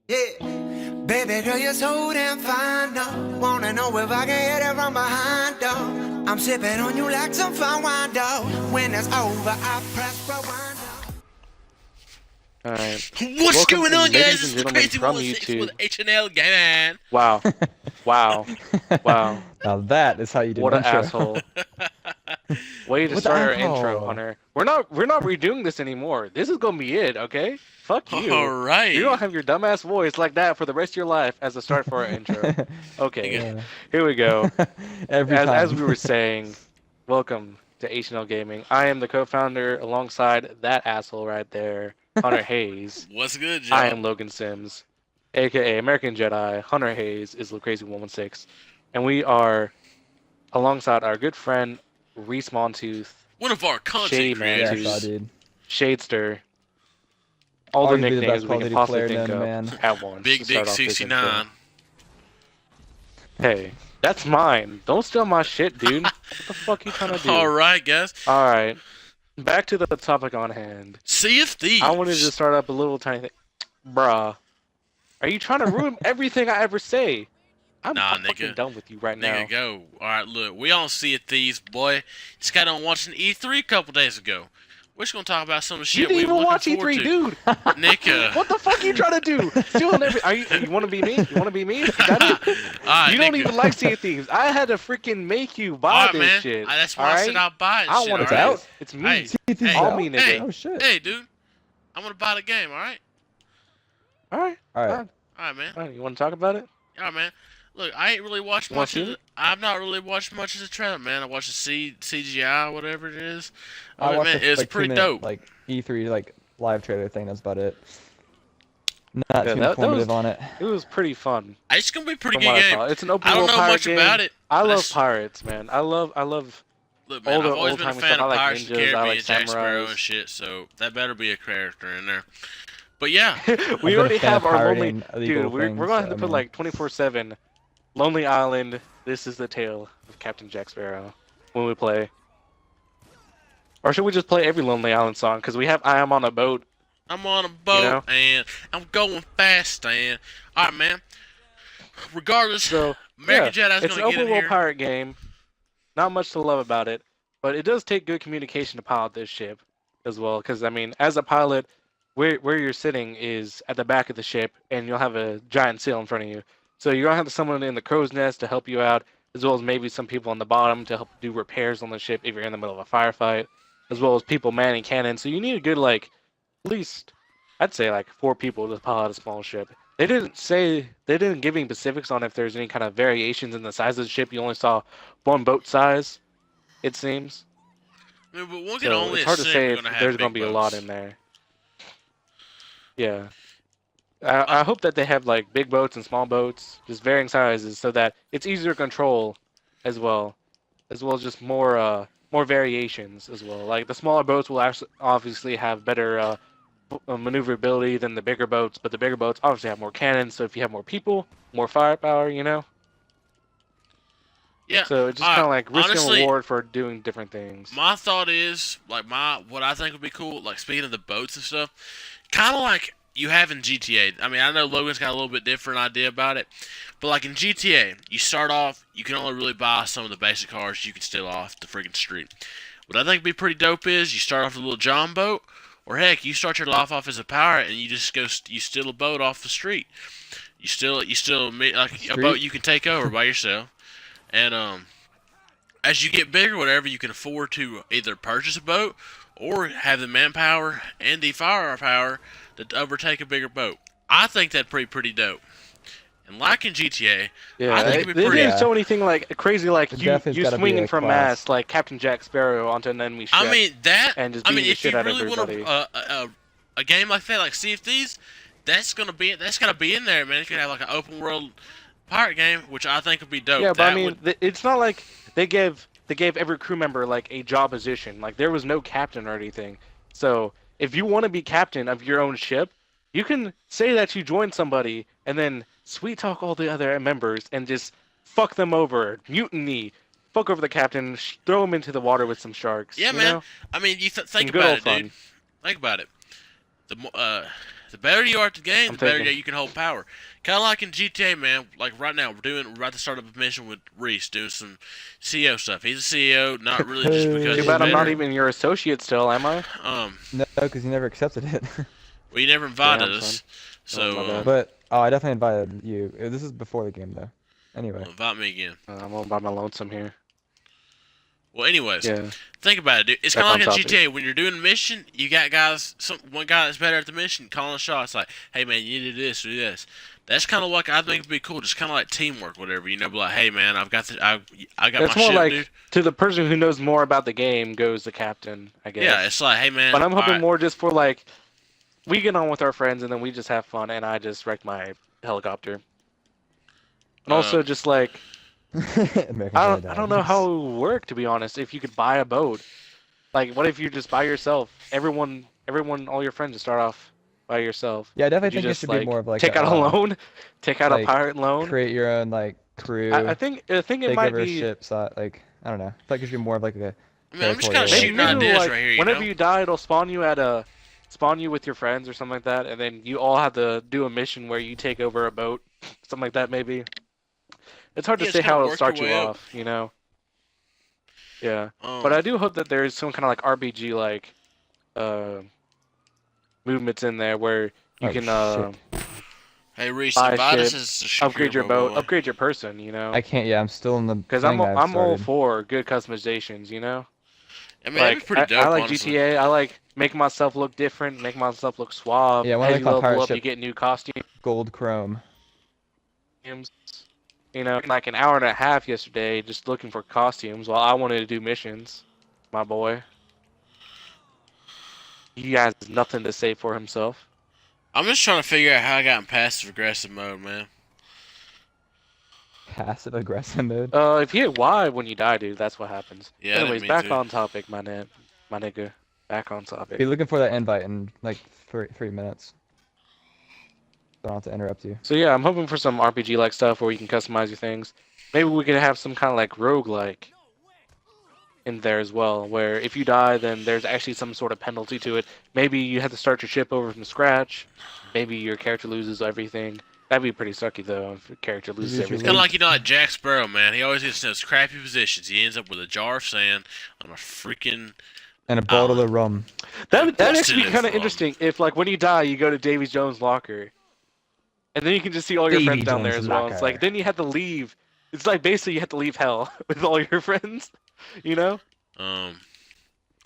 Yeah, baby girl, you're so damn fine, though. Wanna know if I can hit it from behind, though. I'm sipping on you like some fine wine, though. When it's over, I press rewind, All right. What's Welcome, going on, guys? ladies This and is the gentlemen Crazy from 16 YouTube. with H&L Gaming. Wow, wow, wow! Now that is how you do What an an intro. asshole! Way to What start the our asshole? intro, Hunter. We're not redoing this anymore. This is gonna be it, okay? Fuck you. All right. You're gonna have your dumbass voice like that for the rest of your life as a start for our intro. Okay, Yeah. here we go. Every time. As we were saying, welcome to H&L Gaming. I am the co-founder alongside that asshole right there, Hunter Hayes. What's good, Joe? I am Logan Sims, aka AmeriKanJedi. Hunter Hayes is Crazy116, and we are alongside our good friend Reese Montooth, one of our Shady content Man, yeah, I creators. saw, dude. Shadester, all the Arguably the nicknames best we Call can of Duty possibly player think known to of man. at once. Big to Dick start off this 69. intro. Hey, that's mine. Don't steal my shit, dude. What the fuck you trying to do? All right, guys. All right, back to the topic on hand. Sea of Thieves. I wanted to start up a little tiny thing. Bruh, are you trying to ruin everything I ever say? I'm Nah, fucking nigga. done with you right now. Nigga, go. All right, look. We on Sea of Thieves, boy. Just got on watching E3 a couple days ago. We're just going to talk about some of the You shit didn't we even looking watch forward E3, to. dude. Nigga. What the fuck are you trying to do? Stealing every. You want to be me? You want to be me? Is that it? All right, You don't nigga. even like Sea of Thieves. I had to freaking make you buy All right, this man. shit. That's why I said I'll buy it. I shit, want all to right? out. It's me. Hey, See, hey, All me, nigga. hey, Oh shit. hey, dude. I'm going to buy the game, all right? All right. All right. Fine. All right, man. Fine. You want to talk about it? Yeah, man. Look, I ain't really watched You wanna much see of it? I've not really watched much of the trailer, man. I watched the CGI, whatever it is. I mean, watched man, the, it was like, pretty 2-minute, dope. like E3 like live trailer thing. That's about it. Not Yeah, too that informative was- on it. It was pretty fun. It's gonna be a pretty From good what I game. saw. It's an open I don't world know pirate much game. about it. I love That's- pirates, man. I love Look, man, older- I've always been a old-timey fan stuff. I of like Pirates of the ninjas, I Caribbean, like Jack Sparrow samurais. and shit. So that better be a character in there. But yeah, we I've been already a fan have of our pirating lonely illegal dude. We're things, gonna have so, to put I mean, like 24/7 Lonely Island. This is the tale of Captain Jack Sparrow when we play. Or should we just play every Lonely Island song? Because we have I Am on a Boat. I'm on a boat know? and I'm going fast and all right, man. Regardless, So American Jedi's it's an gonna get open in world here. pirate game. Not much to love about it, but it does take good communication to pilot this ship as well. Because I mean, as a pilot, where you're sitting is at the back of the ship, and you'll have a giant sail in front of you. So you're gonna have someone in the crow's nest to help you out, as well as maybe some people on the bottom to help do repairs on the ship if you're in the middle of a firefight, as well as people manning cannons. So you need a good like, at least I'd say like 4 people to pilot a small ship. They didn't give any specifics on if there's any kind of variations in the size of the ship. You only saw one boat size, it seems. I mean, but one can So only it's hard to assume say you're if gonna have there's big gonna be a lot boats. in there. Yeah. I hope that they have like big boats and small boats, just varying sizes, so that it's easier to control, as well as just more variations as well. Like the smaller boats will actually obviously have better maneuverability than the bigger boats, but the bigger boats obviously have more cannons. So if you have more people, more firepower, you know. Yeah. So it's just kind of like risk honestly, and reward for doing different things. My thought is like what I think would be cool. Like speaking of the boats and stuff, kind of like you have in GTA. I mean, I know Logan's got a little bit different idea about it, but like in GTA, you start off, you can only really buy some of the basic cars you can steal off the freaking street. What I think would be pretty dope is you start off with a little John boat, or heck, you start your life off as a pirate and you just you steal a boat off the street. You steal like a boat you can take over by yourself, and as you get bigger, whatever, you can afford to either purchase a boat or have the manpower and the firepower to overtake a bigger boat. I think that'd be pretty dope. And like in GTA, Yeah, I think they it'd be didn't pretty. show anything like crazy, like It you definitely you gotta be swinging a from class. mast like Captain Jack Sparrow onto an enemy ship. I mean that. and just I mean, beating the if shit you out of really want everybody. a game like that, like Sea of Thieves, that's gotta be in there, man. If you have like an open world pirate game, which I think would be dope. Yeah, but That I mean, it's not like they gave every crew member like a job position. Like there was no captain or anything. So if you want to be captain of your own ship, you can say that you joined somebody and then sweet talk all the other members and just fuck them over, mutiny, fuck over the captain, throw him into the water with some sharks. yeah, you man. know? I mean, you think Some good about old it, fun. dude. Think about it. The the better you are at the game, I'm the better thinking. you can hold power. Kind of like in GTA, man. Like right now, we're about to start up a mission with Reese doing some CEO stuff. He's a CEO, not really just because Too he's bad I'm not better. even your associate still, am I? No, because you never accepted it. Well, you never invited Damn, us, son. Oh, my so bad. But I definitely invited you. This is before the game though. Anyway. invite me again. I'm all by my lonesome here. Well, anyways, Yeah. think about it, dude. It's Back kind of on like in topic. GTA. When you're doing a mission, you got guys, one guy that's better at the mission, calling shots like, hey, man, you need to do this or do this. That's kind of like, I think would be cool. Just kind of like teamwork, whatever. You know, be like, hey, man, I got It's my more ship, like dude. to the person who knows more about the game goes the captain, I guess. Yeah, it's like, hey, man. But I'm hoping alright, more just for like we get on with our friends and then we just have fun and I just wrecked my helicopter. And also just like I don't know how it would work, to be honest, if you could buy a boat. Like what if you're just by yourself? Everyone all your friends just start off by yourself. Yeah, I Would definitely you think it just should like be more of like take out a loan? Take out like, a pirate loan? create your own like crew. I think it take might over a be ship. So like I don't know. I feel like it should be more of like a. I mean, I'm just kind of territorial, shooting maybe ideas like right here, you whenever know? you die, it'll spawn you with your friends or something like that, and then you all have to do a mission where you take over a boat, something like that. Maybe it's hard Yeah, to just say kinda how it'll work start your you way up. off, you know. Yeah, but I do hope that there's some kind of like RPG like movements in there where you Oh, can shit. Hey, Reese, buy invite us shit, as a secure upgrade your boy. boat, upgrade your person, you know. I can't. Yeah, I'm still in the. Because thing that I've I'm all started. for good customizations, you know. I mean, that'd be Like pretty dope, I like honestly. GTA. I like making myself look different, making myself look suave. Yeah, when I As make you my level pirate up, ship you get new costumes. gold chrome. You know, like an hour and a half yesterday just looking for costumes while I wanted to do missions. My boy. He has nothing to say for himself. I'm just trying to figure out how I got in passive aggressive mode, man. Passive aggressive mode. If you hit Y when you die, dude, that's what happens. Yeah, I didn't Anyways, mean back to. on topic, my nigga. Back on topic. Be looking for that invite in like 3 minutes. Don't have to interrupt you. So yeah, I'm hoping for some RPG-like stuff where you can customize your things. Maybe we could have some kind of like roguelike in there as well, where if you die, then there's actually some sort of penalty to it. Maybe you have to start your ship over from scratch. Maybe your character loses everything. That'd be pretty sucky though, if your character loses Lose your everything. Kind of like, like Jack Sparrow, man. He always gets in those crappy positions. He ends up with a jar of sand on a freaking... And a bottle of rum. That'd busted actually be it kind of from. interesting if, like, when you die, you go to Davy Jones' locker, and then you can just see all your Davy friends down there Jones' as well. It's like locker. then you have to leave. It's like basically you have to leave hell with all your friends. You know,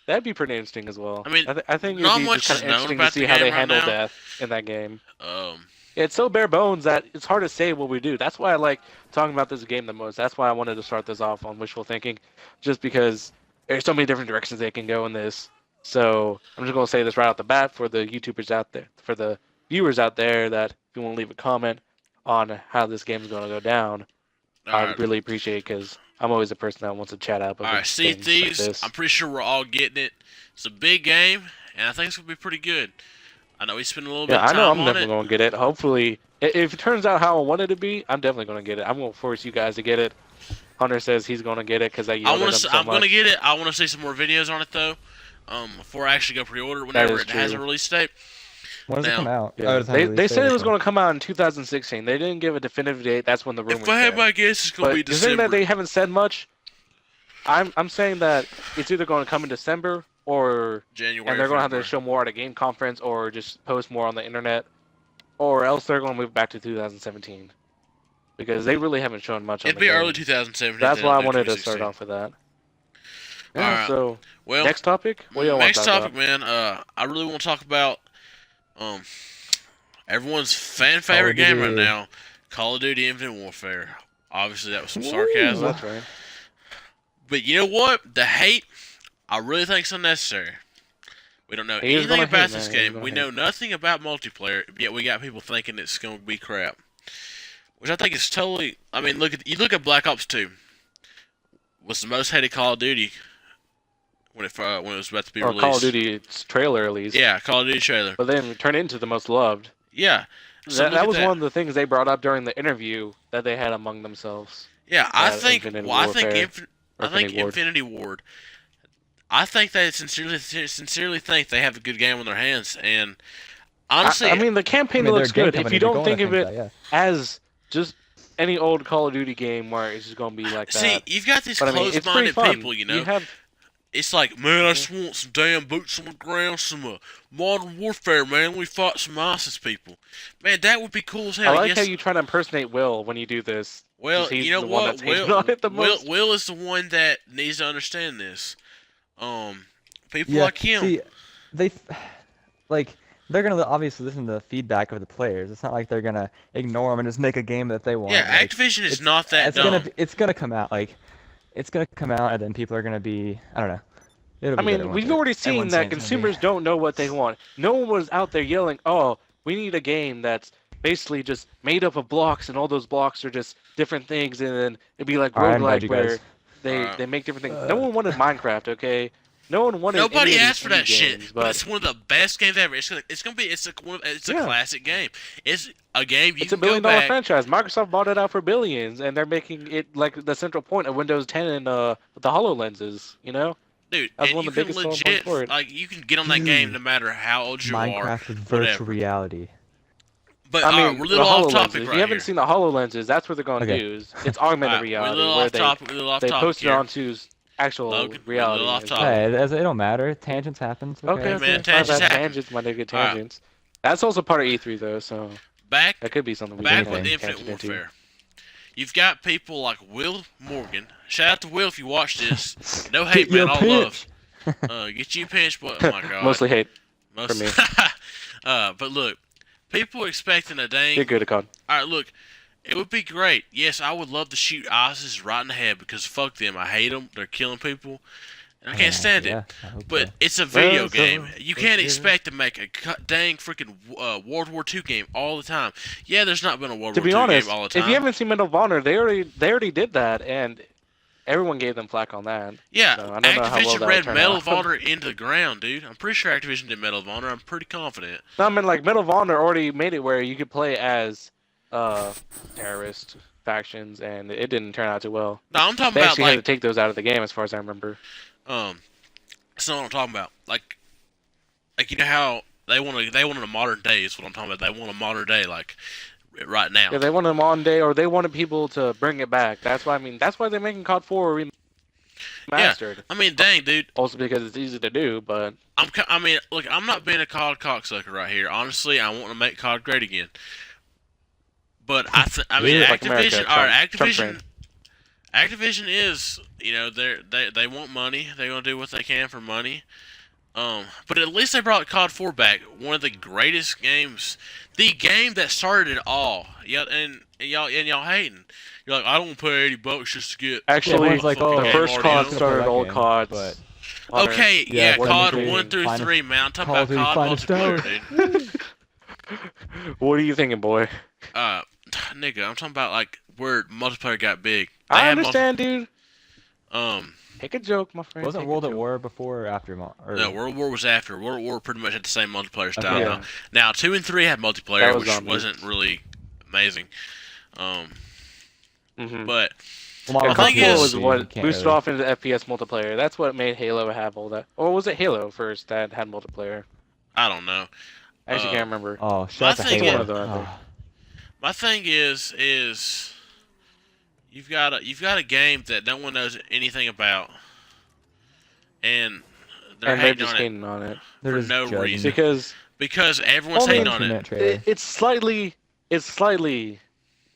that'd be pretty interesting as well. I mean, I think not it'd be much just is kind of known interesting to about see the how they game right handle now. death in that game. um, It's so bare bones that it's hard to say what we do. That's why I like talking about this game the most. That's why I wanted to start this off on wishful thinking, just because there's so many different directions they can go in this. So I'm just gonna say this right off the bat for the YouTubers out there, for the viewers out there, that if you want to leave a comment on how this game is gonna go down, I'd alright. really appreciate it because I'm always a person that wants to chat up. Alright, see Thieves, Like this. I'm pretty sure we're all getting it. It's a big game, and I think it's going to be pretty good. I know we spent a little bit Yeah, of I know time I'm on definitely it. gonna get it. Hopefully, if it turns out how I want it to be, I'm definitely gonna get it. I'm gonna force you guys to get it. Hunter says he's gonna get it because I yelled at him so I'm much. going to get it. I want to see some more videos on it, though, before I actually go pre-order whenever is it has a true. release date. When does it Now- come out? Yeah. Oh, it doesn't have a They release said date, it was okay. going to come out in 2016. They didn't give a definitive date. That's when the rumors. If I had said. my guess, it's going But to be the thing that December. they haven't said much, I'm saying that it's either going to come in December or January, and they're going to have to February. show more at a game conference or just post more on the internet, or else they're going to move back to 2017 because they really haven't shown much. It'd on be the game. early 2017. That's they why I don't do wanted to start 2016. off with that. Yeah. Alright. So Well, next topic. What do y'all want next to talk topic, about? man. I really want to talk about everyone's fan favorite game right Duty. now, Call of Duty Infinite Warfare. Obviously, that was some Oh, sarcasm. that's right. But you know what? The hate, I really think is unnecessary. We don't know He is anything gonna about hate, this man. He is game. gonna We hate. know nothing about multiplayer, yet we got people thinking it's going to be crap. Which I think is totally... I mean, you look at Black Ops 2. Was the most hated Call of Duty when it was about to be Or released. Call of Duty's trailer at least. Yeah, Call of Duty trailer. But then it turned into the most loved. Yeah. So look that at was one of the things they brought up during the interview that they had among themselves. Yeah, I think. Infinite Well, I think Warfare, Infinity Ward. Infinity Ward. I think they sincerely think they have a good game on their hands, and Honestly, I mean, the campaign they're a looks game good. If company, you they're don't going think to of think it that, as just any old Call of Duty game where it's just gonna be like see, that. you've got these But I mean, it's pretty closed-minded fun. people, you You know. have It's like, man, I just want some damn boots on the ground, some modern warfare, man. We fought some ISIS people. Man, that would be cool as I hell. like yes. how you try to impersonate Will when you do this. Well, 'Cause he's you know the one what? that's hating on it the most. Will is the one that needs to understand this. People Yeah. like him. See, they like they're gonna obviously listen to the feedback of the players. It's not like they're gonna ignore them and just make a game that they want. Yeah, Like, Activision is it's- not that it's dumb. it's gonna come out and then people are gonna be, I don't know. It'll I be better mean, once we've it- already seen everyone's that saying it's gonna be. consumers don't know what they want. No one was out there yelling, "Oh, we need a game that's basically just made up of blocks, and all those blocks are just different things," and then it'd be like All right, I'm glad roguelike you where guys- they make different things. No one wanted Minecraft, okay? No one wanted. Nobody any of these asked for that indie shit, games, but it's one of the best games ever. It's a Yeah. classic game. It's a game you It's a can go billion-dollar back. franchise. Microsoft bought it out for billions, and they're making it like the central point of Windows 10 and the HoloLenses. You know, Dude, That's and one you of the can biggest selling points legit, for it. like, you can get on that game no matter how old you are. Minecraft with virtual whatever. reality. But I mean, we're a the little off HoloLenses. topic If right you haven't here. seen the HoloLenses, that's what they're going to Okay. use. It's augmented Alright, reality, we're a little where off topic. We're a little off they topic post it here. onto actual Logan, we're a reality. little off and- topic. Hey, it don't matter. Tangents happen. It's Okay, man, okay. tangents My bad. happen. Tangents, my nigga, Alright. tangents. That's also part of E3 though, so Back that could be something we back can with tangent Infinite into. Warfare. You've got people like Will Morgan. Shout out to Will if you watch this. No hate, Get your man. All pitch. love. Get you pinched, but oh my god. Mostly hate. Most, me. but look, people expecting a dang. You're good at COD. All right, look, it would be great. Yes, I would love to shoot ISIS right in the head because fuck them. I hate them. They're killing people. And I can't stand Yeah, it. I hope But so. it's a video Well, so- game. You can't yeah. expect to make a dang freaking World War II game all the time. Yeah, there's not been a World To War be II honest, game all the time. if you haven't seen Medal of Honor, they already did that, and everyone gave them flack on that. Yeah, So I don't know how well Activision that read would turn Medal out. of Honor into the ground, dude. I'm pretty sure Activision did Medal of Honor. I'm pretty confident. No, I mean, like, Medal of Honor already made it where you could play as terrorist factions, and it didn't turn out too well. No, I'm talking They about actually had to like, take those out of the game, as far as I remember. that's not what I'm talking about. Like you know how they want a modern day is what I'm talking about. They want a modern day, like right now. Yeah, they wanted them on day, or they wanted people to bring it back. That's why that's why they're making COD 4 remastered. I mean, dang, dude. Also because it's easy to do, but I mean, look, I'm not being a COD cocksucker right here. Honestly, I want to make COD great again. But I mean, Yeah, like America, Activision. All right, Trump Activision. Activision is, you know, they want money. They're gonna do what they can for money. But at least they brought COD 4 back. One of the greatest games, the game that started it all. Yeah, and y'all hating. You're like, I don't pay $80 just to get. actually, everyone's like, oh, the first game COD already started that old game, CODs. but- Honor. Okay, Yeah, yeah, what COD do you 1 think? through Final- 3, man. I'm talking Call about of Duty COD Final multiplayer, dude. What are you thinking, boy? Nigga, I'm talking about like where multiplayer got big. They I had understand, dude. Um, Take a joke, my friend. Wasn't Take a World at joke. War before or after? no, World War was after. World War pretty much had the same multiplayer style. Okay. Yeah. Now 2 and 3 had multiplayer, That was which zombies. wasn't really amazing. Mhm. But Well, The And thing COD 4 is- was you what can't boosted really- off into the FPS multiplayer. That's what made Halo have all that. Or was it Halo first that had multiplayer? I don't know. I actually Uh, can't remember. Oh, My shout out to thing Halo. is- One of them, I think. Oh, My thing is you've got a game that no one knows anything about, and they're And they're hating just on it hating on it. they're for just no judging. reason. Because everyone's Only hating on it. Internet trailer. it's slightly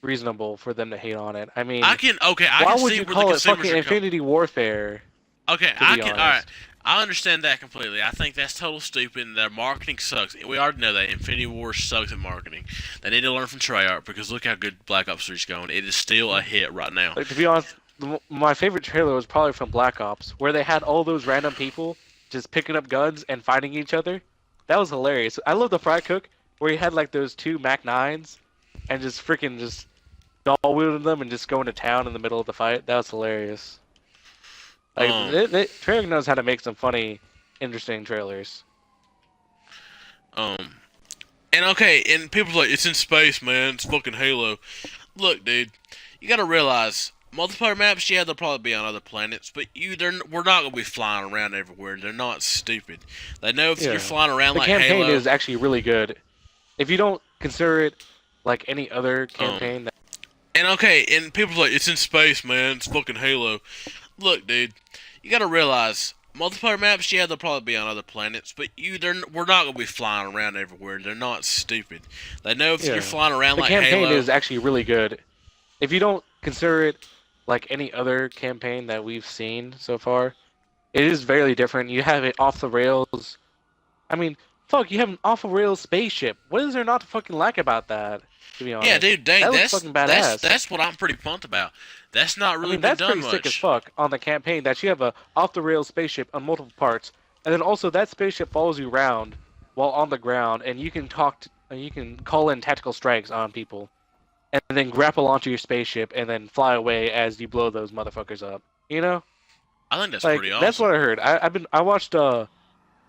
reasonable for them to hate on it. I mean, I can why see would you where call the it consumers fucking are coming. Infinity Warfare? Okay, to I be can. honest. All right, I understand that completely. I think that's total stupid. Their marketing sucks. We already know that Infinity War sucks at marketing. They need to learn from Treyarch because look how good Black Ops 3 is going. It is still a hit right now. Like, to be honest, my favorite trailer was probably from Black Ops, where they had all those random people just picking up guns and fighting each other. That was hilarious. I love the Fry Cook, where he had like those 2 Mac 9s and just freaking just dual wielding them and just going to town in the middle of the fight. That was hilarious. Like, Treyarch knows how to make some funny, interesting trailers. And okay, and people's like, it's in space, man. It's fucking Halo. Look, dude, you gotta realize multiplayer maps. Yeah, they'll probably be on other planets, but we're not gonna be flying around everywhere. They're not stupid. They know if Yeah. you're flying around The like campaign Halo. is actually really good. if you don't consider it like any other campaign that And okay, and people's like, it's in space, man. It's fucking Halo. Look, dude, you gotta realize multiplayer maps. Yeah, they'll probably be on other planets, but we're not gonna be flying around everywhere. They're not stupid. They know if yeah, you're flying around the like campaign Halo. is actually really good. If you don't consider it like any other campaign that we've seen so far, it is very different. You have it off the rails. I mean, fuck, you have an off the rails spaceship. What is there not to fucking like about that? To be Yeah, honest, dude, dang, that looks fucking badass. that's what I'm pretty pumped about. That's not I really mean, been that's done pretty sick as much. fuck on the campaign that you have a off the rails spaceship on multiple parts, and then also that spaceship follows you around while on the ground, and you can you can call in tactical strikes on people, and then grapple onto your spaceship and then fly away as you blow those motherfuckers up. You know, I think that's like pretty that's awesome. what I heard. I watched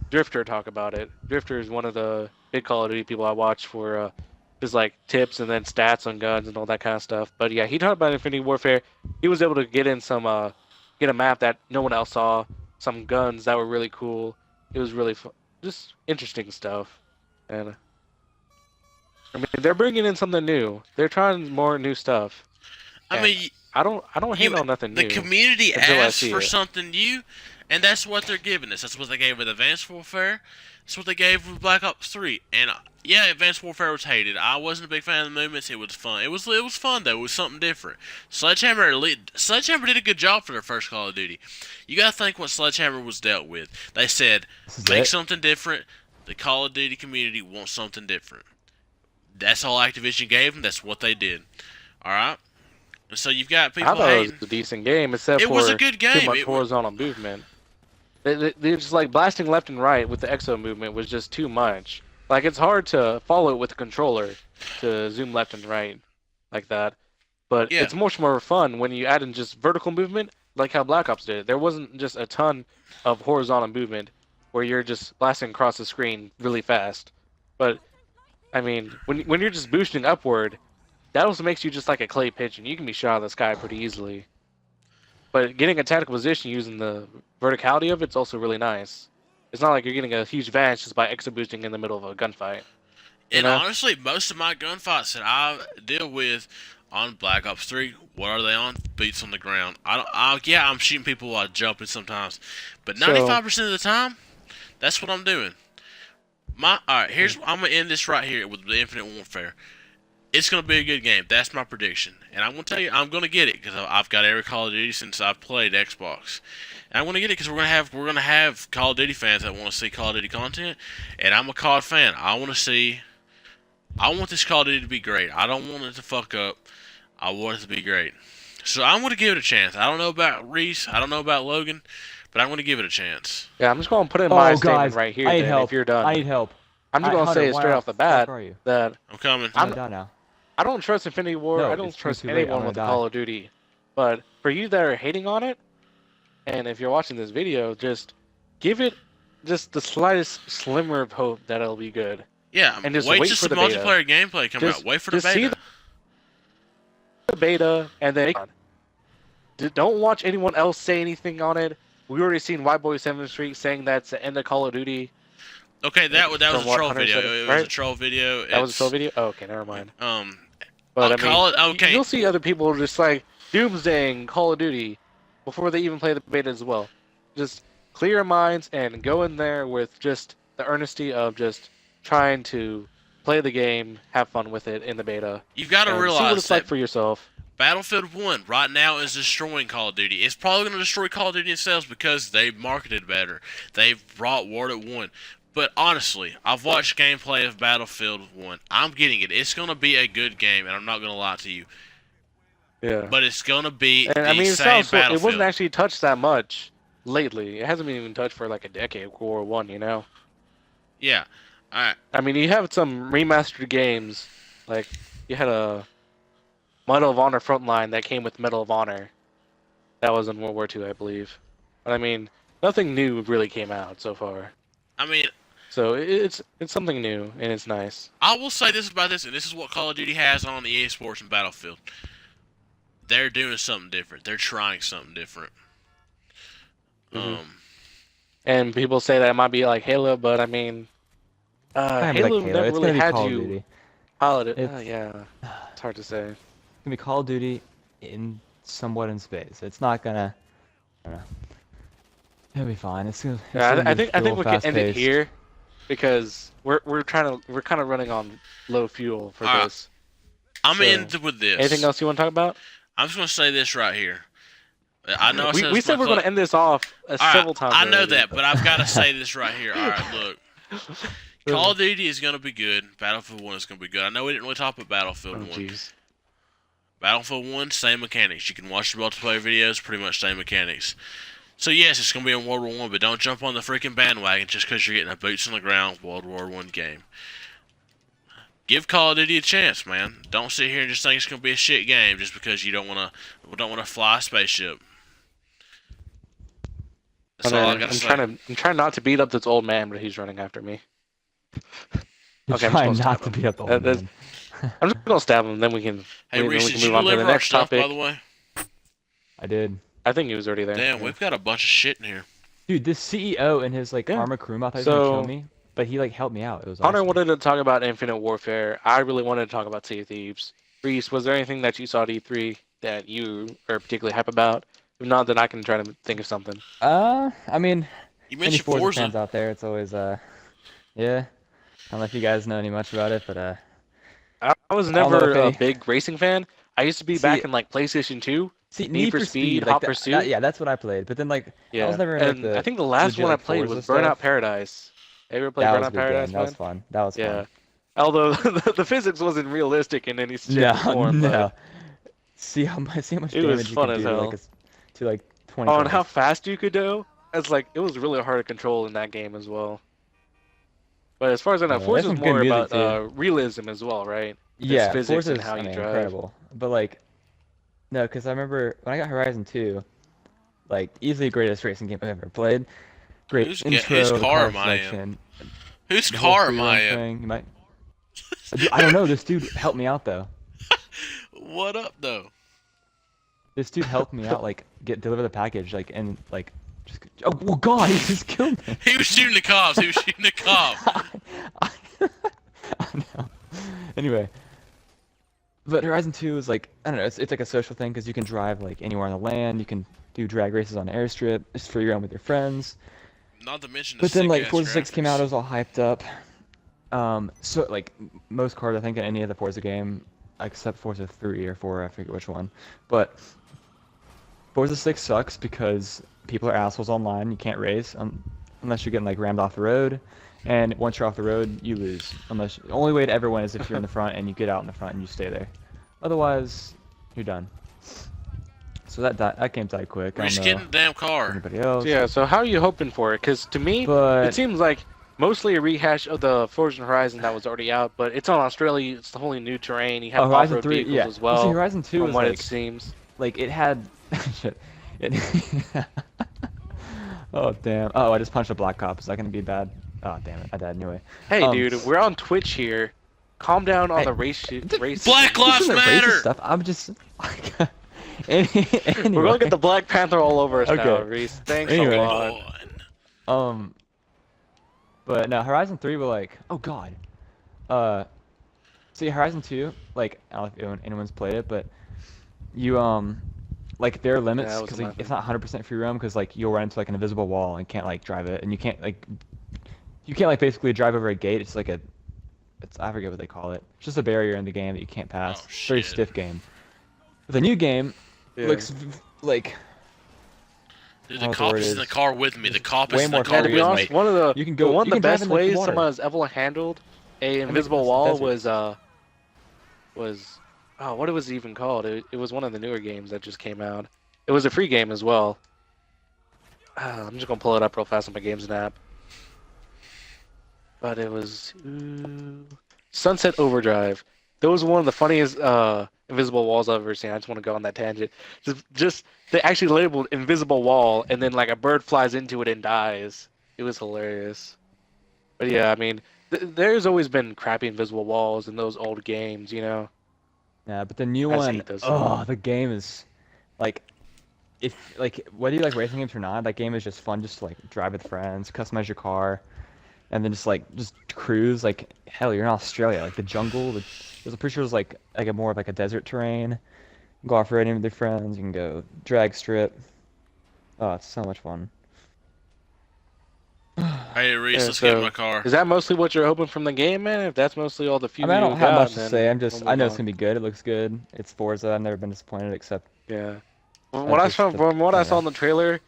Drifter talk about it. Drifter is one of the big Call of Duty people I watch for just like tips and then stats on guns and all that kind of stuff. But yeah, he talked about Infinity Warfare. He was able to get in some get a map that no one else saw, some guns that were really cool. It was really just interesting stuff. And I mean, they're bringing in something new. They're trying more new stuff. I And mean, I don't hate on nothing the new community until I asks see for it. something new, and that's what they're giving us. That's what they gave with Advanced Warfare. That's what they gave with Black Ops 3. And yeah, Advanced Warfare was hated. I wasn't a big fan of the movements. It was fun. It was fun though. It was something different. Sledgehammer did a good job for their first Call of Duty. You gotta think what Sledgehammer was dealt with. They said, This is make it. something different. The Call of Duty community wants something different. That's all Activision gave them. That's what they did. All right. And so you've got I people thought it hating. was a decent game, except It for was a good game. too much horizontal movement. They're just like blasting left and right with the exo movement was just too much. Like it's hard to follow it with the controller to zoom left and right like that. But Yeah. it's much more fun when you add in just vertical movement, like how Black Ops did. There wasn't just a ton of horizontal movement where you're just blasting across the screen really fast. But I mean, when you're just boosting upward, that also makes you just like a clay pigeon. You can be shot out of the sky pretty easily. But getting a tactical position using the verticality of it's also really nice. It's not like you're getting a huge advantage just by extra boosting in the middle of a gunfight. You And know? honestly, most of my gunfights that I deal with on Black Ops 3, what are they on? Beats on the ground. Yeah, I'm shooting people while jumping sometimes, but 95% of the time, that's what I'm doing. Alright, I'm gonna end this right here with the Infinite Warfare. It's gonna be a good game. That's my prediction, and I'm gonna tell you, I'm gonna get it because I've got every Call of Duty since I've played Xbox. And I'm gonna get it because we're gonna have Call of Duty fans that want to see Call of Duty content, and I'm a COD fan. I want this Call of Duty to be great. I don't want it to fuck up. I want it to be great. So I'm gonna give it a chance. I don't know about Reese. I don't know about Logan, but I'm gonna give it a chance. Yeah, I'm just gonna put in my Oh, statement guys, right here I need then, help. if you're done. I need help. I'm just gonna Hunter, say it why straight not? off the bat Where are you? that I'm coming. I'm done now. I don't trust Infinity War. No, I don't it's trust too late. anyone I'm with the gonna Call die. of Duty. But for you that are hating on it, and if you're watching this video, just give it just the slightest slimmer of hope that it'll be good. Yeah, And just wait wait till for some the beta. multiplayer gameplay come Just- out. Wait for the just see beta. The beta and then don't watch anyone else say anything on it. We already seen White Boy 7th Street saying that's the end of Call of Duty. Okay, that was From a what troll Hunter video. said, It was right? a troll video. That was a troll video? Oh, okay, never mind. I'll But I mean, call it okay. you'll see other people just like doomsdaying Call of Duty before they even play the beta as well. Just clear your minds and go in there with just the earnesty of just trying to play the game, have fun with it in the beta. You've got to and see what realize it's like that for yourself. Battlefield 1 right now is destroying Call of Duty. It's probably going to destroy Call of Duty in sales because they've marketed better. They've brought War at 1. But honestly, I've watched gameplay of Battlefield 1. I'm getting it. It's going to be a good game, and I'm not going to lie to you. Yeah. But it's going to be And the I mean, it same sounds Battlefield. it wasn't actually touched that much lately. It hasn't been even touched for like a decade. World War One, you know. Yeah. Alright. I mean, you have some remastered games, like you had a Medal of Honor Frontline that came with Medal of Honor. That was in World War II, I believe. But I mean, nothing new really came out so far. I mean, So it's something new and it's nice. I will say this about this, and this is what Call of Duty has on EA Sports and Battlefield. They're doing something different. They're trying something different. Mhm. And people say that it might be like Halo, but I mean, Not gonna be like Halo Halo. never It's really gonna be had Call of you Duty. pilot it. It's Yeah, it's hard to say. gonna be Call of Duty somewhat in space. It's not gonna. I don't know. It'll be fine. It's still Yeah, gonna be I think still we can end it fast-paced. here because we're kind of running on low fuel for Alright. this. I'm So, in with this. Anything else you want to talk about? I'm just gonna say this right here. I know We said we're going to end this off several times. I know already, that, but I've got to say this right here. All right, look. Call of Duty is going to be good. Battlefield 1 is going to be good. I know we didn't really talk about Battlefield 1. Jeez. Battlefield 1, same mechanics. You can watch the multiplayer videos, pretty much same mechanics. So yes, it's going to be in World War 1, but don't jump on the freaking bandwagon just because you're getting a boots on the ground World War 1 game. Give Call of Duty a chance, man. Don't sit here and just think it's going to be a shit game just because you don't want to fly a spaceship. That's all I got to say. I'm trying not to beat up this old man, but he's running after me. You're Okay, I'm trying just not gonna to stab be at the him. old man. I'm just gonna stab him, then we can. Hey, then Reese, we did can you move on to deliver the our next stuff, topic. by the way? I did. I think he was already there. Damn, Yeah. we've got a bunch of shit in here. Dude, this CEO and his like Yeah. armor crew, I thought he was gonna So- kill me, but he like helped me out. It was Connor awesome. wanted to talk about Infinite Warfare. I really wanted to talk about Sea of Thieves. Reese, was there anything that you saw at E3 that you are particularly hype about? If not, then I can try to think of something. I mean, You any mentioned Forza fans Forza. out there, it's always yeah. I don't know if you guys know any much about it, but I was don't know never if a any- big racing fan. I used to be See- back in like PlayStation 2. see, Need for Speed, Hot Pursuit. yeah, that's what I played. But then like, Yeah, I was never in, like, and the I think the last legit, one I like, played Forza was Burnout stuff. Paradise. Ever played That was a Burnout good Paradise, game. man? That was fun. That was Yeah. fun. Although the physics wasn't realistic in any shape or No, form. no. But... See how much It was damage you fun can as do to, hell. like, to like 20 Oh, and how cars. fast you could go. It's like it was really hard to control in that game as well. But as far as I know, Yeah, Forza there's is some good more music, about realism as well, right? Yeah, physics Forza's, and how you drive. incredible. But like, no, because I remember when I got Horizon 2, like easily greatest racing game I've ever played. Great Whose intro, whose the car car am I in? selection, Whose the whole car free am run I in? thing. You might. Dude, I don't know. This dude helped me out though. What up, though? This dude helped me out, like deliver the package, like and like just. Oh well, God, he just killed me. He was shooting the cops. He was shooting the cop. I know. Anyway, but Horizon 2 is like, I don't know, it's like a social thing because you can drive like anywhere on the land. You can do drag races on airstrip. It's free run with your friends. Not to mention the But then like sick-ass Forza 6 came out, graphics. it was all hyped up. So like most cars I think in any of the Forza game, except Forza 3 or 4, I forget which one. But Forza 6 sucks because people are assholes online. You can't race unless you're getting like rammed off the road. And once you're off the road, you lose. Unless the only way to ever win is if you're in the front and you get out in the front and you stay there. Otherwise, you're done. So that game died quick. I We're just don't getting know the damn car. anybody else. Yeah. So how are you hoping for it? Because to me, But it seems like mostly a rehash of the Forza Horizon that was already out, but it's on Australia. It's the wholly new terrain. You have Horizon off-road 3, vehicles yeah. as Well, well. see, Horizon 2 from was what like, it seems. like it had shit. Oh damn. Oh, I just punched a black cop. Is that gonna be bad? Oh damn it. I died anyway. Hey, dude, we're on Twitch here. Calm down on Hey, the race. Black Lives This isn't racist Matter! stuff. I'm just. Anyway. We're gonna get the Black Panther all over us now, Okay. Reese. Thanks Anyway. a lot. On. But no, Horizon 3 were like, oh god. See, Horizon 2, like, I don't know if anyone's played it, but you, like, there are limits, that was because nothing. it's not 100% free roam, because, like, you'll run into, like, an invisible wall and can't, like, drive it, and you can't, like, basically drive over a gate. It's like I forget what they call it. It's just a barrier in the game that you can't pass. Oh, It's a very shit. stiff game. But the new game Yeah. looks, like, Dude, I the don't know cop what it is in the is. car with me. The cop way is in the more car Yeah, to with be honest, me. one of the You can go- one you of the can drive best in the ways water. someone has ever handled a invisible it's the wall desert. was oh, what was it even called? It was one of the newer games that just came out. It was a free game as well. I'm just gonna pull it up real fast on my games app. But it was Sunset Overdrive. That was one of the funniest invisible walls I've ever seen. I just want to go on that tangent. Just they actually labeled invisible wall, and then like a bird flies into it and dies. It was hilarious. But yeah, I mean, there's always been crappy invisible walls in those old games, you know. yeah, but the new I just one, hate those. oh, the game is, like, if, like, whether you like racing games or not, that game is just fun just to, like, drive with friends, customize your car. and then just cruise. Like hell, you're in Australia, like the jungle. I'm pretty sure it was like a more of like a desert terrain. Go off roading with your friends. You can go drag strip. Oh, it's so much fun. Hey, Reese, Yeah, let's get in so my car. is that mostly what you're hoping from the game, man? If that's mostly all the I few mean, I you don't have got, much to then say. I we'll know move it's on. gonna be good. It looks good. It's Forza. I've never been disappointed, except Yeah. From I what I just saw, from what I saw yeah. in the trailer,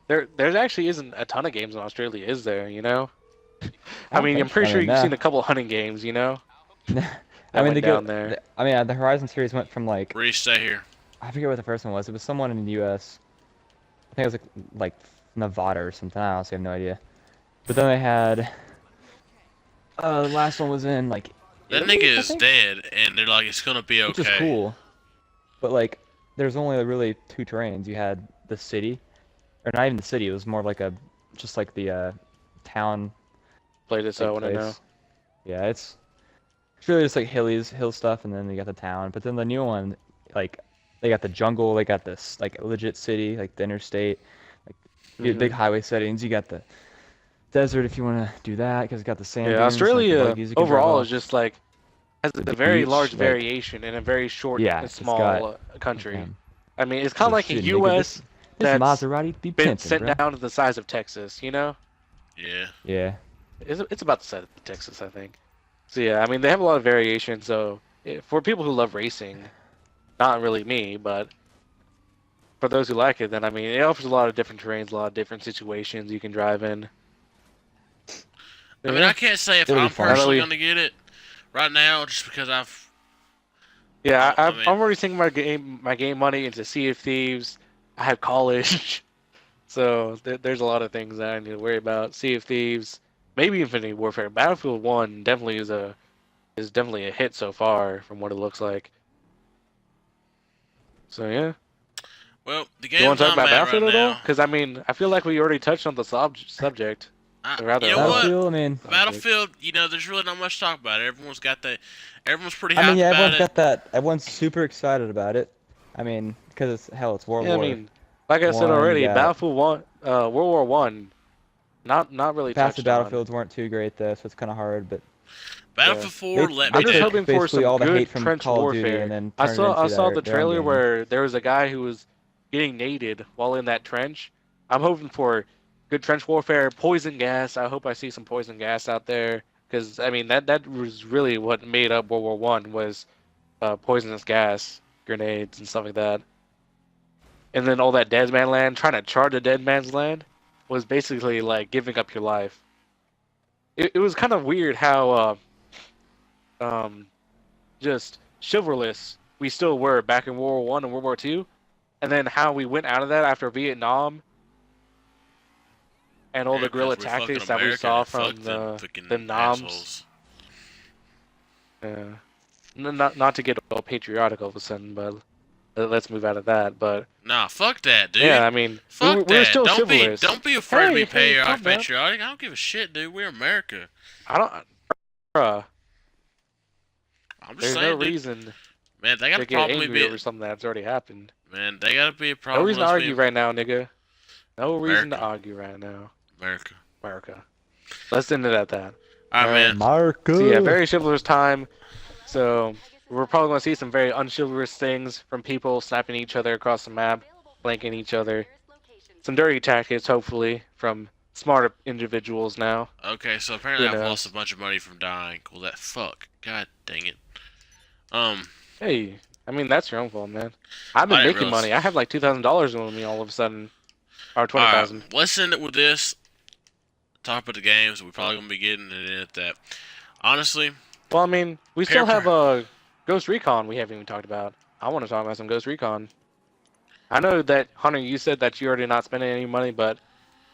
there actually isn't a ton of games in Australia, is there? You know? I don't mean, I'm think so. pretty I sure mean, you've seen a couple hunting games, you know, I that mean, went down there. the Horizon series went from like Reese, stay here. I forget what the first one was. It was someone in the U.S. I think it was like Nevada or something. I honestly have no idea. But then they had the last one was in like That Italy, nigga I is think? dead, and they're like, it's gonna be Which is okay. cool. But like, there's only really two terrains. You had the city, or not even the city. It was more of like just like the town Played it, so I like want to know. place. Yeah, it's really just like hill stuff, and then you got the town. But then the new one, like, they got the jungle, they got this like legit city, like the interstate, like you get big highway settings. You got the desert if you want to do that, because it's got the sand Yeah, dunes, like the Australia buggies you can drive overall is off. just like has a The very beach, large like variation in a very short yeah, and it's small got country. man, I mean, it's kind of oh, like a shit, nigga, U.S. this that's Maserati be been pimping, sent bro. down to the size of Texas. You know, Yeah. Yeah, it's about the size of Texas, I think. So yeah, I mean, they have a lot of variation. So for people who love racing, not really me, but for those who like it, then I mean, it offers a lot of different terrains, a lot of different situations you can drive in. I mean, I can't say if It'll be I'm fun. personally Now gonna get it right now, just because I've. Yeah, I I'm mean, already sinking my game money into Sea of Thieves. I have college, so there's a lot of things that I need to worry about. Sea of Thieves, maybe Infinity Warfare. Battlefield 1 definitely is definitely a hit so far from what it looks like. So yeah, well, the you want games to talk I'm about at right Battlefield at all? now. Because I mean, I feel like we already touched on the subject. Or rather, You a know lot. what? Battlefield. I mean, Battlefield, you know, there's really not much to talk about. Everyone's pretty I hyped mean, yeah, about everyone's it. got that. Everyone's super excited about it. I mean, because it's World Yeah, I War mean, like I said One. You already, got Battlefield 1, World War 1, not really passive touched on. battlefields weren't too great though, so it's kind of hard. But Yeah. Battlefield 4 let they me I'm just down. hoping took for basically some all the hate good from trench Call of Duty warfare. and then I turned it saw into the their own trailer game. where there was a guy who was getting naded while in that trench. I'm hoping for good trench warfare, poison gas. I hope I see some poison gas out there because I mean that was really what made up World War One was poisonous gas, grenades and stuff like that. And then all that dead man land, trying to charge a dead man's land, was basically like giving up your life. It was kind of weird how um just chivalrous we still were back in World War One and World War Two, and then how we went out of that after Vietnam and all Yeah, the guerrilla 'cause we're fucking tactics that we American saw and fuck from them the fucking Noms. assholes. Not to get all patriotic all of a sudden, but let's move out of that. But Nah, fuck that, dude. yeah, I mean, Fuck we're that. still Don't chivalrous. be afraid to be calm down. patriotic. I don't give a shit, dude. We're America. I don't. Bruh, I'm just there's saying, no dude. reason Man, they got to a get problem angry with over something that's already happened. Man, they gotta be a No problem. reason to with argue being right now, nigga. No reason to America. argue right now. America. America. Let's end it at that. Alright, man. Marco. So yeah, very chivalrous time. So we're probably going to see some very unchivalrous things from people sniping each other across the map, flanking each other. Some dirty tactics, hopefully, from smarter individuals now. Okay, so apparently Who I've knows? lost a bunch of money from dying. Well, that fuck. God dang it. Hey, I mean, that's your own fault, man. I've been I didn't making realize- money. I have like $2,000 with me all of a sudden. Or 20,000. Alright, let's end it with this. Talk about the games. We're probably gonna be getting it in at that. Honestly, Well, I mean, we still Pair- have a Ghost Recon we haven't even talked about. I want to talk about some Ghost Recon. I know that, Hunter, you said that you're already not spending any money, but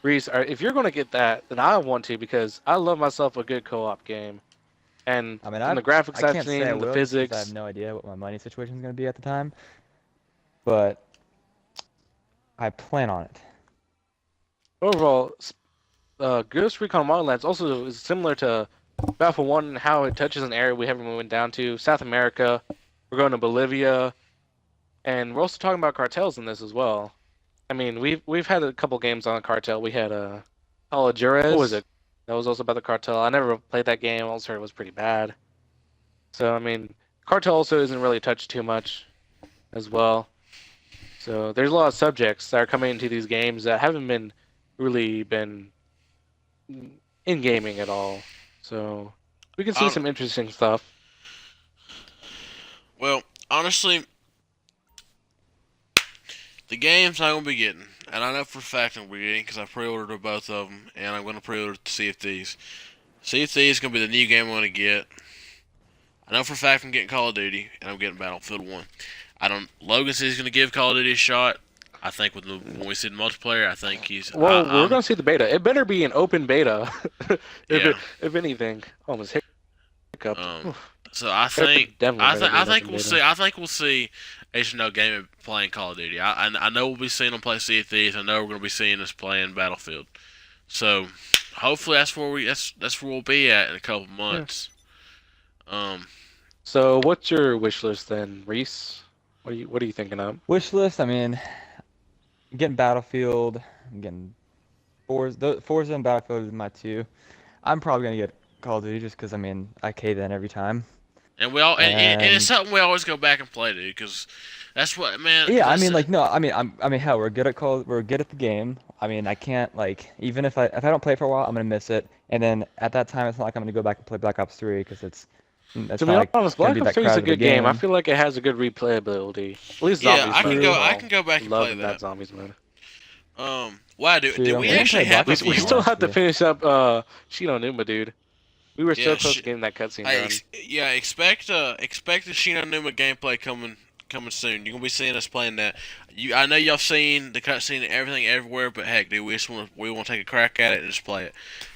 Reese, if you're going to get that, then I want to because I love myself a good co-op game. And I mean, from the graphics I I've can't seen, say I the will, just 'cause I physics. have no idea what my money situation is going to be at the time. But I plan on it. Overall, Ghost Recon Wildlands also is similar to Battlefield 1 in how it touches an area we haven't went down to. South America, we're going to Bolivia, and we're also talking about cartels in this as well. I mean, we've had a couple games on a cartel. We had What was it? That was also about the cartel. I never played that game. I also heard it was pretty bad. So I mean, cartel also isn't really touched too much as well. So there's a lot of subjects that are coming into these games that haven't been really been in gaming at all. So we can see some interesting stuff. Well, honestly, the games I'm gonna be getting, and I know for a fact I'm gonna be getting because I pre-ordered both of them, and I'm gonna pre-order Sea of Thieves. Sea of Thieves is gonna be the new game I'm gonna get. I know for a fact I'm getting Call of Duty, and I'm getting Battlefield 1. I don't. Logan says he's gonna give Call of Duty a shot. I think when we see the multiplayer, I think he's. Well, we're gonna see the beta. It better be an open beta, if anything. Almost hiccup. So I think we'll see. I think we'll see H&L Gaming playing Call of Duty. I know we'll be seeing them play Sea of Thieves. I know we're gonna be seeing us playing Battlefield. So hopefully that's where we'll be at in a couple months. Yeah. So what's your wish list then, Reese? What are you thinking of? Wish list. I mean, I'm getting Battlefield. I'm getting Forza and Battlefield is my two. I'm probably gonna get Call of Duty just because I mean I cave in every time. And we all and it's something we always go back and play, dude, because that's what, man. Yeah, I mean, like, no, I mean, hell, we're good at the game. I mean, I can't, like, even if I don't play for a while, I'm gonna miss it. And then at that time, it's not like I'm gonna go back and play Black Ops 3 because that's to be honest, Black Ops 3 is a good game. I feel like it has a good replayability. At least zombies. Yeah, I can go back and play that. Zombies mode. Wow, dude, we actually have we still have to finish up Shino Numa, dude. We were so close to getting that cutscene done. Expect the Shino Numa gameplay coming soon. You're gonna be seeing us playing that. I know y'all seen the cutscene and everything everywhere, but heck, dude, we want to take a crack at it and just play it.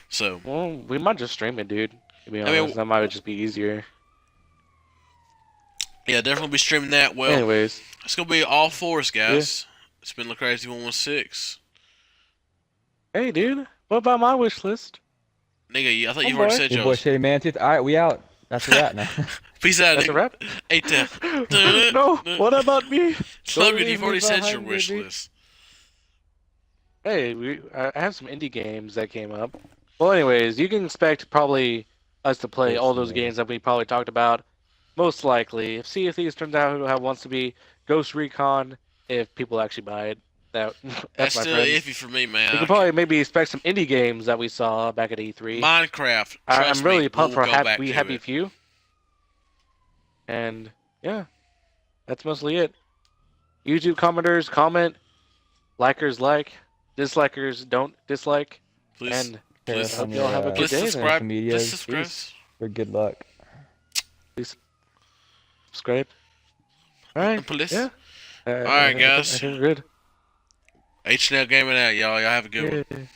So. Well, we might just stream it, dude. To be honest, that might just be easier. Yeah, definitely be streaming that. Well, anyways, it's gonna be all fours, guys. Yeah. It's been the Crazy 116. Hey, dude, what about my wish list? Nigga, I thought you've already said yours. Boy, Shady Man Tooth. All right, we out. That's a wrap now. Peace out. That's a wrap. 8-10. No, what about me? Logan, you've already said your wish list. Hey, I have some indie games that came up. Well, anyways, you can expect probably us to play all those games that we probably talked about. Most likely, if Sea of Thieves turns out how it wants to be, Ghost Recon, if people actually buy it. That's still iffy for me, man. You can probably maybe expect some indie games that we saw back at E3. Minecraft. I'm really pumped for Happy Few. And yeah, that's mostly it. YouTube commenters comment, likers like, dislikers don't dislike. Please, and I hope y'all have a good day. Subscribe. Please subscribe. For good luck. Please subscribe. All right. Please. Yeah. All right, guys. I think we're good. H&L Gaming out, y'all. Y'all have a good one.